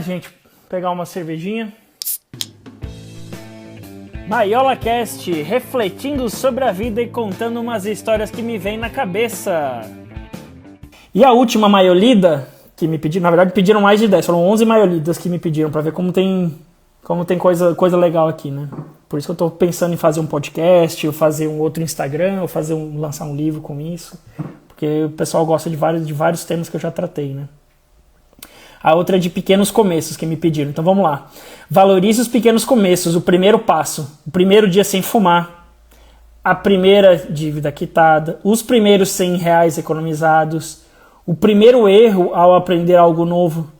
Gente, pegar uma cervejinha. MaiolaCast, refletindo sobre a vida e contando umas histórias que me vêm na cabeça. E a última maiolida que me pediram, na verdade pediram mais de 10, foram 11 maiolidas que me pediram pra ver como tem coisa legal aqui, né? Por isso que eu tô pensando em fazer um podcast, ou fazer um outro Instagram, ou lançar um livro com isso, porque o pessoal gosta de vários temas que eu já tratei, né? A outra é de pequenos começos que me pediram. Então vamos lá. Valorize os pequenos começos, o primeiro passo, o primeiro dia sem fumar, a primeira dívida quitada, os primeiros R$100 economizados, o primeiro erro ao aprender algo novo.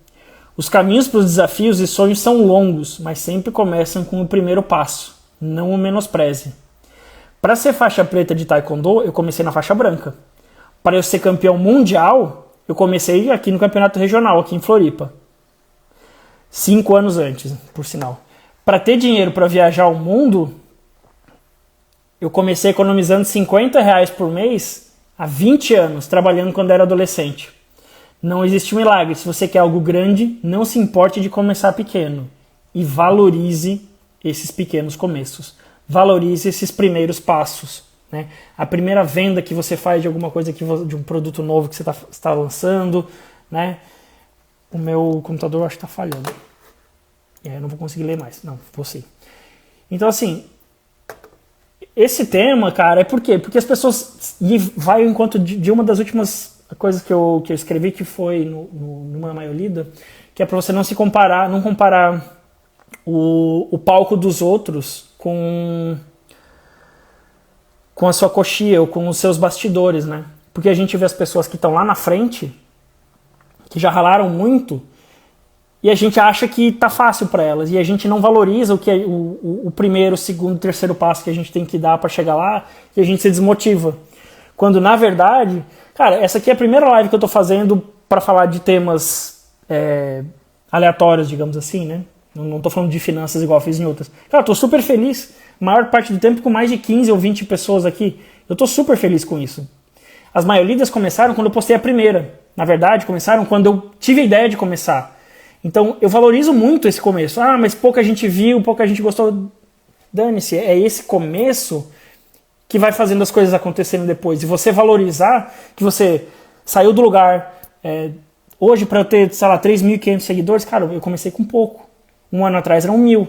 Os caminhos para os desafios e sonhos são longos, mas sempre começam com o primeiro passo. Não o menospreze. Para ser faixa preta de Taekwondo, eu comecei na faixa branca. Para eu ser campeão mundial, eu comecei aqui no campeonato regional, aqui em Floripa. 5 anos antes, por sinal. Para ter dinheiro para viajar ao mundo, eu comecei economizando R$50 por mês há 20 anos, trabalhando quando era adolescente. Não existe milagre. Se você quer algo grande, não se importe de começar pequeno. E valorize esses pequenos começos. Valorize esses primeiros passos. Né? A primeira venda que você faz de alguma coisa, de um produto novo que você está lançando, né? O meu computador acho que está falhando. Eu não vou conseguir ler mais. Não, vou sim. Então, assim, esse tema, cara, é por quê? Porque as pessoas... E vai ao encontro de uma das últimas coisas que eu escrevi, que foi numa maiolida, que é para você não se comparar, não comparar o palco dos outros com a sua coxia ou com os seus bastidores, né? Porque a gente vê as pessoas que estão lá na frente, que já ralaram muito, e a gente acha que tá fácil para elas, e a gente não valoriza o que é o primeiro, segundo, terceiro passo que a gente tem que dar para chegar lá, e a gente se desmotiva. Quando, na verdade, cara, essa aqui é a primeira live que eu tô fazendo para falar de temas aleatórios, digamos assim, né? Não tô falando de finanças igual eu fiz em outras. Cara, eu tô super feliz. Maior parte do tempo com mais de 15 ou 20 pessoas aqui. Eu tô super feliz com isso. As maiolidas começaram quando eu postei a primeira. Na verdade, começaram quando eu tive a ideia de começar. Então, eu valorizo muito esse começo. Mas pouca gente viu, pouca gente gostou. Dane-se, é esse começo que vai fazendo as coisas acontecerem depois. E você valorizar que você saiu do lugar. Hoje, para eu ter, sei lá, 3.500 seguidores, cara, eu comecei com pouco. Um ano atrás eram 1.000.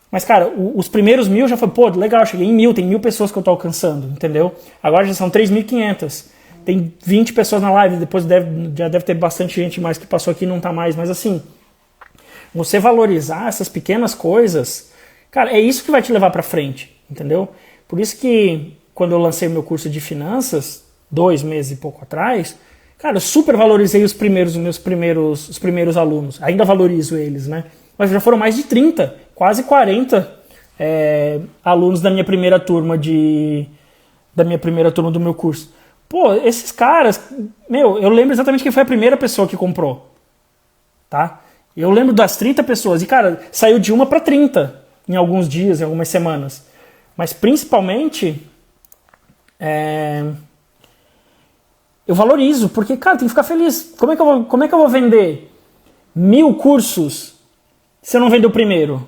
Mas, cara, os primeiros 1.000 já foi, legal, cheguei em 1.000, tem 1.000 pessoas que eu tô alcançando, entendeu? Agora já são 3.500. Tem 20 pessoas na live, depois já deve ter bastante gente mais que passou aqui e não tá mais. Mas, assim, você valorizar essas pequenas coisas, cara, é isso que vai te levar pra frente, entendeu? Por isso que, quando eu lancei o meu curso de finanças, 2 meses e pouco atrás, cara, eu super valorizei os primeiros alunos. Ainda valorizo eles, né? Mas já foram mais de 30, quase 40 alunos da minha primeira turma do meu curso. Pô, esses caras, eu lembro exatamente quem foi a primeira pessoa que comprou, tá? Eu lembro das 30 pessoas e, cara, saiu de 1 para 30 em alguns dias, em algumas semanas. Mas, principalmente, eu valorizo, porque, cara, tem que ficar feliz. Como é que eu vou vender 1.000 cursos se eu não vender o primeiro?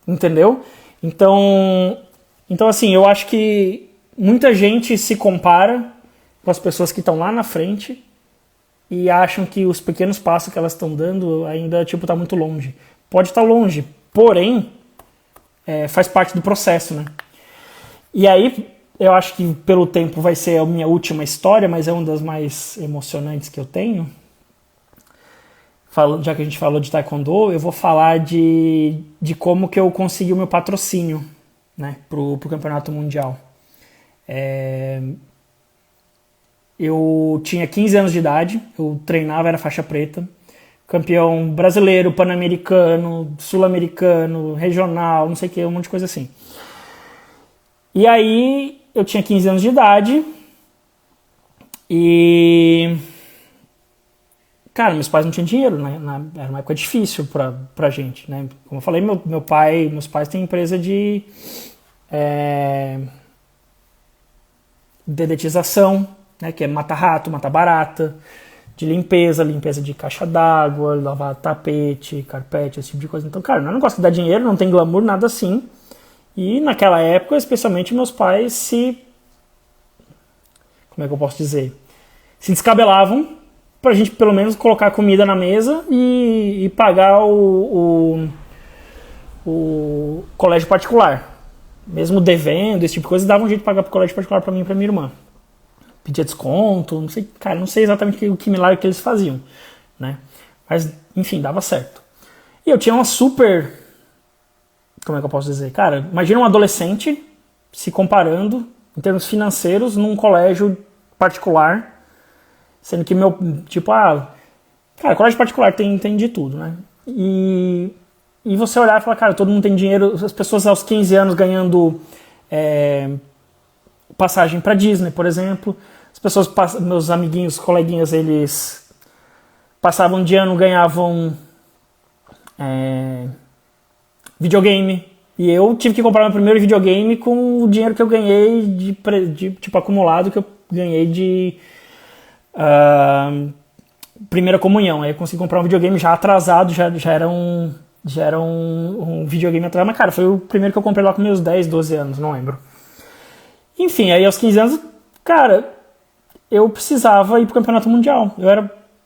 Entendeu? Então, assim, eu acho que muita gente se compara com as pessoas que estão lá na frente e acham que os pequenos passos que elas estão dando ainda, tá muito longe. Pode estar longe, porém, faz parte do processo, né? E aí, eu acho que pelo tempo vai ser a minha última história, mas é uma das mais emocionantes que eu tenho. Já que a gente falou de Taekwondo, eu vou falar de como que eu consegui o meu patrocínio, né, pro Campeonato Mundial. Eu tinha 15 anos de idade, eu treinava, era faixa preta, campeão brasileiro, pan-americano, sul-americano, regional, não sei o que, um monte de coisa assim. E aí, eu tinha 15 anos de idade e... Cara, meus pais não tinham dinheiro, né? Era uma época difícil pra gente, né? Como eu falei, meus pais têm empresa de dedetização, né? Que é mata rato, mata barata, de limpeza, limpeza de caixa d'água, lavar tapete, carpete, esse tipo de coisa. Então, cara, não é um negócio que dá dinheiro, não tem glamour, nada assim. E naquela época, especialmente, meus pais como é que eu posso dizer? Se descabelavam pra gente, pelo menos, colocar comida na mesa e pagar o colégio particular. Mesmo devendo, esse tipo de coisa, dava um jeito de pagar pro colégio particular pra mim e pra minha irmã. Pedia desconto, não sei, cara, não sei exatamente o que milagre que eles faziam, né? Mas, enfim, dava certo. E eu tinha uma super... Como é que eu posso dizer? Cara, imagina um adolescente se comparando, em termos financeiros, num colégio particular, sendo que cara, colégio particular tem de tudo, né? E você olhar e falar, cara, todo mundo tem dinheiro, as pessoas aos 15 anos ganhando passagem pra Disney, por exemplo, as pessoas, meus amiguinhos, coleguinhas, eles passavam de ano, ganhavam videogame, e eu tive que comprar meu primeiro videogame com o dinheiro que eu ganhei de acumulado, que eu ganhei de primeira comunhão. Aí eu consegui comprar um videogame já atrasado, já era um videogame atrasado, mas cara, foi o primeiro que eu comprei lá com meus 10, 12 anos, não lembro. Enfim, aí aos 15 anos, cara, eu precisava ir pro campeonato mundial.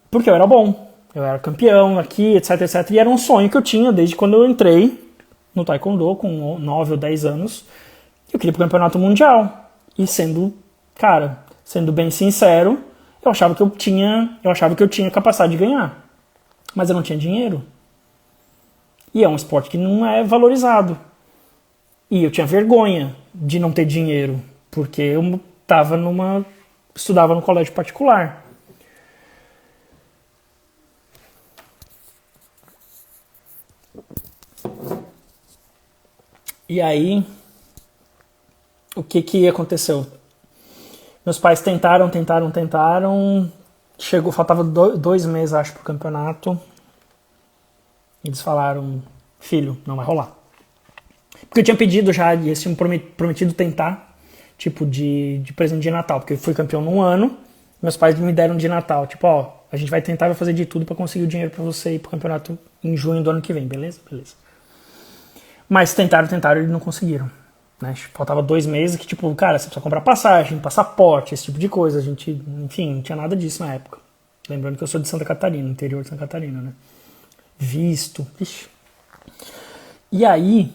Porque eu era bom, eu era campeão aqui, etc, etc. E era um sonho que eu tinha desde quando eu entrei no Taekwondo, com 9 ou 10 anos. Eu queria ir pro campeonato mundial. E sendo bem sincero, eu achava que eu tinha capacidade de ganhar. Mas eu não tinha dinheiro. E é um esporte que não é valorizado. E eu tinha vergonha de não ter dinheiro, porque eu estudava no colégio particular. E aí, o que aconteceu? Meus pais tentaram. Faltava 2 meses, acho, pro campeonato. Eles falaram, filho, não vai rolar. Porque eu tinha pedido já, e eles tinham prometido tentar, tipo, de presente de Natal. Porque eu fui campeão num ano, meus pais me deram de Natal. Tipo, ó, a gente vai tentar, vai fazer de tudo pra conseguir o dinheiro pra você ir pro campeonato em junho do ano que vem, beleza? Beleza. Mas tentaram e não conseguiram. Né? Faltava 2 meses que, tipo, cara, você precisa comprar passagem, passaporte, esse tipo de coisa. A gente, enfim, não tinha nada disso na época. Lembrando que eu sou de Santa Catarina, interior de Santa Catarina, né? Visto. Ixi. E aí,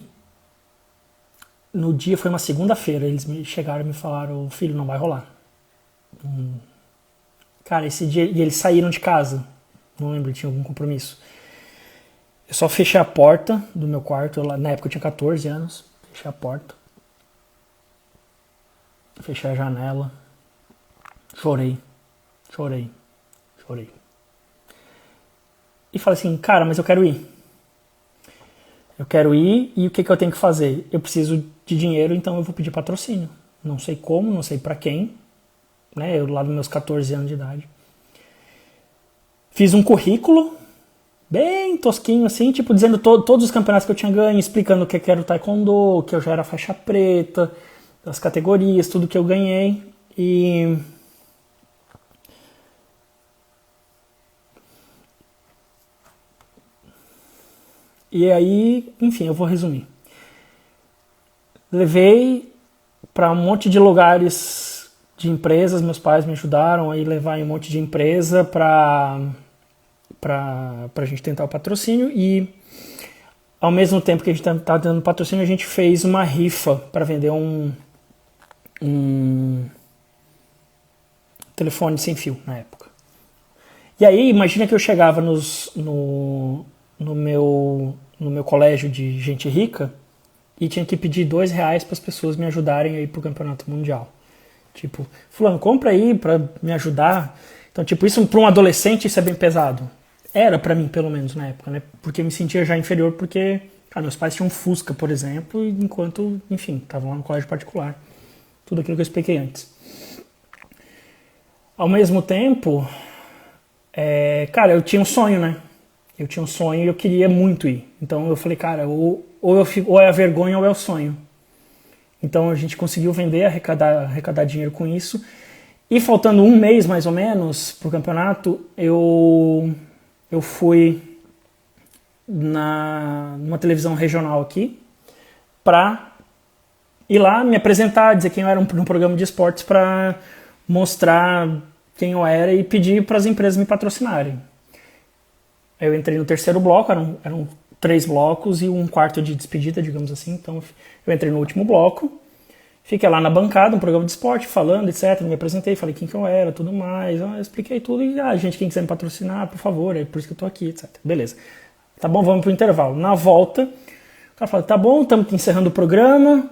no dia, foi uma segunda-feira, eles chegaram e me falaram, filho, não vai rolar. Cara, esse dia, e eles saíram de casa. Não lembro, tinha algum compromisso. Eu só fechei a porta do meu quarto, na época eu tinha 14 anos, fechei a porta, fechei a janela, chorei. E falei assim, cara, mas eu quero ir. E o que eu tenho que fazer? Eu preciso de dinheiro, então eu vou pedir patrocínio. Não sei como, não sei pra quem, né? Eu lá dos meus 14 anos de idade. Fiz um currículo bem tosquinho, assim, tipo, dizendo todos os campeonatos que eu tinha ganho, explicando o que era o Taekwondo, que eu já era faixa preta, as categorias, tudo que eu ganhei. E aí, enfim, eu vou resumir. Levei para um monte de lugares de empresas, meus pais me ajudaram a ir levar em um monte de empresa pra gente tentar o patrocínio, e ao mesmo tempo que a gente estava dando patrocínio, a gente fez uma rifa para vender um telefone sem fio na época. E aí, imagina que eu chegava no meu colégio de gente rica e tinha que pedir R$2 para as pessoas me ajudarem a ir pro campeonato mundial. Tipo, fulano, compra aí para me ajudar. Então, tipo, isso para um adolescente, isso é bem pesado. Era pra mim, pelo menos, na época, né? Porque eu me sentia já inferior porque, cara, meus pais tinham um Fusca, por exemplo, enquanto, enfim, estavam lá no colégio particular. Tudo aquilo que eu expliquei antes. Ao mesmo tempo, cara, eu tinha um sonho, né? Eu tinha um sonho e eu queria muito ir. Então eu falei, cara, ou é a vergonha ou é o sonho. Então a gente conseguiu vender, arrecadar dinheiro com isso. E faltando um mês, mais ou menos, pro campeonato, eu fui numa televisão regional aqui pra ir lá me apresentar, dizer quem eu era num programa de esportes pra mostrar quem eu era e pedir para as empresas me patrocinarem. Eu entrei no terceiro bloco, eram 3 blocos e um quarto de despedida, digamos assim. Então eu entrei no último bloco, fiquei lá na bancada, um programa de esporte, falando, etc. Me apresentei, falei quem que eu era, tudo mais. Eu expliquei tudo e, gente, quem quiser me patrocinar, por favor, é por isso que eu tô aqui, etc. Beleza. Tá bom, vamos pro intervalo. Na volta, o cara falou, tá bom, estamos encerrando o programa,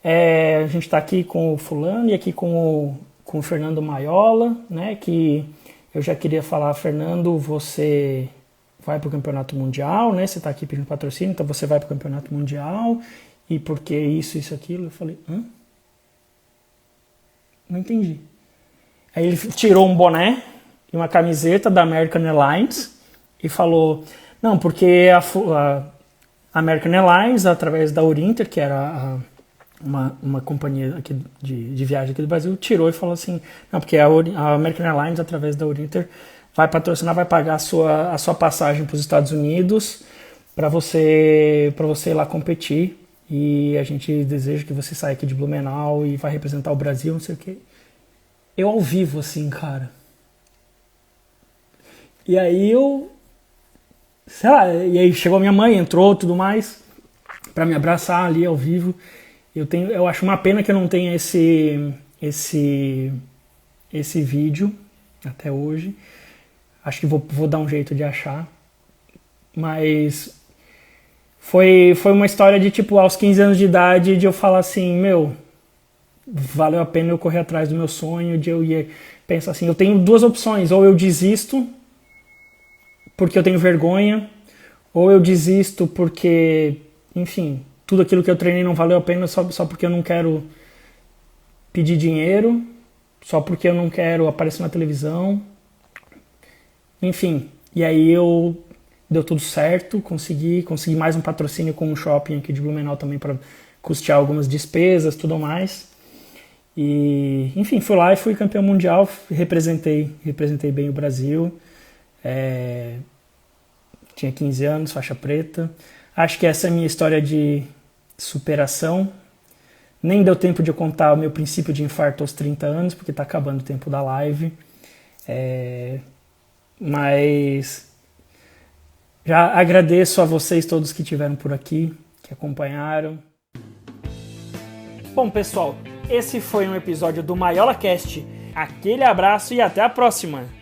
a gente tá aqui com o fulano e aqui com o Fernando Maiola, né, que eu já queria falar, Fernando, você vai pro Campeonato Mundial, né, você tá aqui pedindo patrocínio, então você vai pro Campeonato Mundial, e porque isso, aquilo, eu falei, não entendi. Aí ele tirou um boné e uma camiseta da American Airlines e falou, não, porque a American Airlines, através da Urinter, que era uma companhia aqui de viagem aqui do Brasil, tirou e falou assim, não, porque a American Airlines, através da Urinter, vai patrocinar, vai pagar a sua passagem para os Estados Unidos para você ir lá competir, e a gente deseja que você saia aqui de Blumenau e vai representar o Brasil, não sei o quê. Eu ao vivo, assim, cara. E aí sei lá, e aí chegou a minha mãe, entrou, tudo mais, para me abraçar ali ao vivo. Eu acho uma pena que eu não tenha esse vídeo até hoje. Acho que vou dar um jeito de achar. Mas foi uma história de, tipo, aos 15 anos de idade, de eu falar assim, valeu a pena eu correr atrás do meu sonho, de eu ir pensar assim, eu tenho 2 opções, ou eu desisto porque eu tenho vergonha, ou eu desisto porque, enfim, tudo aquilo que eu treinei não valeu a pena só porque eu não quero pedir dinheiro, só porque eu não quero aparecer na televisão, enfim. E aí deu tudo certo, consegui mais um patrocínio com um shopping aqui de Blumenau também para custear algumas despesas, tudo mais. E, enfim, fui lá e fui campeão mundial, representei bem o Brasil. Tinha 15 anos, faixa preta. Acho que essa é a minha história de superação. Nem deu tempo de eu contar o meu princípio de infarto aos 30 anos, porque está acabando o tempo da live. Mas já agradeço a vocês todos que estiveram por aqui, que acompanharam. Bom, pessoal, esse foi um episódio do Maiola Cast. Aquele abraço e até a próxima!